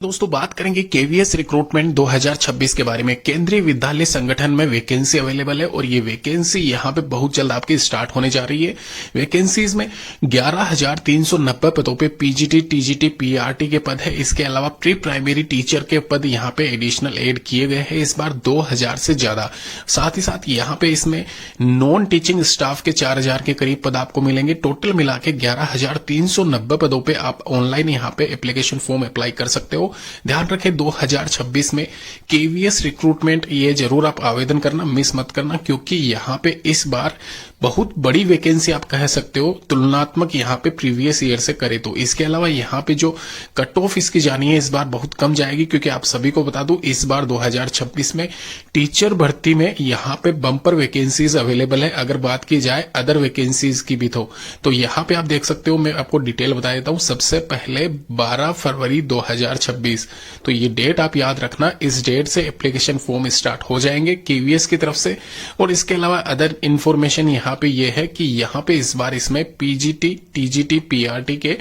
दोस्तों बात करेंगे केवीएस रिक्रूटमेंट 2026 के बारे में। केंद्रीय विद्यालय संगठन में वैकेंसी अवेलेबल है और ये वैकेंसी यहाँ पे बहुत जल्द आपकी स्टार्ट होने जा रही है। वैकेंसीज में 11,390 पदों पे पीजीटी, टीजीटी, पीआरटी के पद है। इसके अलावा प्री प्राइमरी टीचर के पद यहाँ पे एडिशनल ऐड किए गए हैं इस बार 2,000 से ज्यादा। साथ ही साथ यहाँ पे इसमें नॉन टीचिंग स्टाफ के 4,000 के करीब पद आपको मिलेंगे। टोटल मिला के 11,390 पदों पे आप ऑनलाइन यहाँ पे एप्लीकेशन फॉर्म अप्लाई कर सकते हो। ध्यान रखें 2026 में केवीएस रिक्रूटमेंट ये जरूर आप आवेदन करना मिस मत करना, क्योंकि यहाँ पे इस बार बहुत बड़ी वैकेंसी आप कह सकते हो तुलनात्मक यहाँ पे प्रीवियस ईयर से करे तो। इसके अलावा यहाँ पे जो कट ऑफ इसकी जानी है इस बार बहुत कम जाएगी, क्योंकि आप सभी को बता दूं इस बार 2026 में टीचर भर्ती में यहाँ पे बम्पर वैकेंसीज अवेलेबल है। अगर बात की जाए अदर वैकेंसीज की भी तो यहाँ पे आप देख सकते हो, मैं आपको डिटेल बता देता हूँ। सबसे पहले 12 फरवरी 2026, तो ये डेट आप याद रखना। इस डेट से एप्लीकेशन फॉर्म स्टार्ट हो जाएंगे केवीएस की तरफ से। और इसके अलावा अदर इंफॉर्मेशन यहाँ पे ये है कि यहाँ पे इस बार इसमें पीजीटी, टीजीटी, पीआरटी के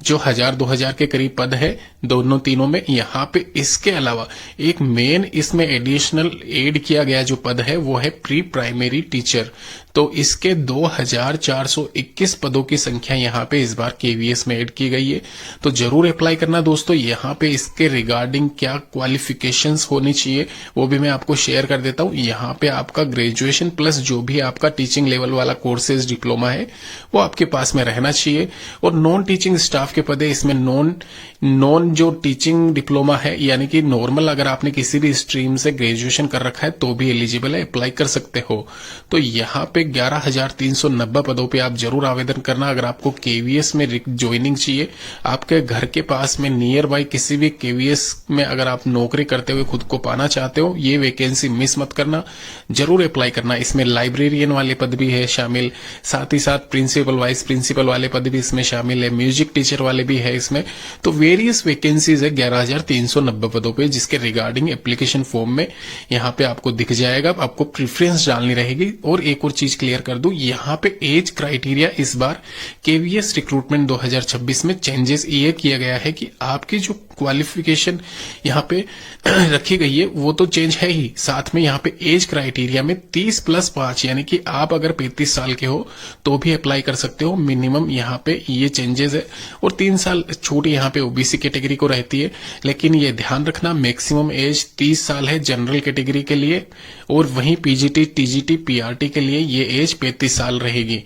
जो 1,000-2,000 के करीब पद है दोनों तीनों में यहाँ पे। इसके अलावा एक मेन इसमें एडिशनल ऐड किया गया जो पद है वो है प्री प्राइमरी टीचर। तो इसके 2,421 पदों की संख्या यहाँ पे इस बार केवीएस में ऐड की गई है। तो जरूर अप्लाई करना दोस्तों। यहाँ पे इसके रिगार्डिंग क्या क्वालिफिकेशंस होनी चाहिए वो भी मैं आपको शेयर कर देता हूँ। यहाँ पे आपका ग्रेजुएशन प्लस जो भी आपका टीचिंग लेवल वाला कोर्सेज डिप्लोमा है वो आपके पास में रहना चाहिए। और नॉन टीचिंग स्टाफ के पद है इसमें नॉन जो टीचिंग डिप्लोमा है, यानी कि नॉर्मल अगर आपने किसी भी स्ट्रीम से ग्रेजुएशन कर रखा है तो भी एलिजिबल है, अप्लाई कर सकते हो। तो यहाँ पे 11,390 पदों पे आप जरूर आवेदन करना। अगर आपको केवीएस में ज्वाइनिंग चाहिए, आपके घर के पास में नियर बाय किसी भी केवीएस में अगर आप नौकरी करते हुए खुद को पाना चाहते हो, ये वैकेंसी मिस मत करना, जरूर अप्लाई करना। इसमें लाइब्रेरियन वाले पद भी है शामिल, साथ ही साथ प्रिंसिपल, वाइस प्रिंसिपल वाले पद भी इसमें शामिल है, म्यूजिक टीचर वाले भी है इसमें। तो वेरियस वैकेंसीज है 11,390 पदों पे, जिसके रिगार्डिंग एप्लीकेशन फॉर्म में यहाँ पे आपको दिख जाएगा। आपको प्रेफरेंस डालनी रहेगी। और एक और चीज क्लियर कर दूं, यहाँ पे एज क्राइटेरिया इस बार केवीएस रिक्रूटमेंट 2026 में चेंजेस ये किया गया है कि आपकी जो क्वालिफिकेशन यहाँ पे रखी गई है वो तो चेंज है ही, साथ में यहाँ पे एज क्राइटेरिया में 30+5 यानी कि आप अगर 35 साल के हो तो भी अप्लाई कर सकते हो मिनिमम, यहाँ पे ये चेंजेस है। और 3 साल छूट यहाँ पे ओबीसी कैटेगरी को रहती है, लेकिन ये ध्यान रखना मैक्सिमम एज 30 साल है जनरल कैटेगरी के लिए, और वहीं पीजीटी, टीजीटी, पीआरटी के लिए ये एज 35 साल रहेगी।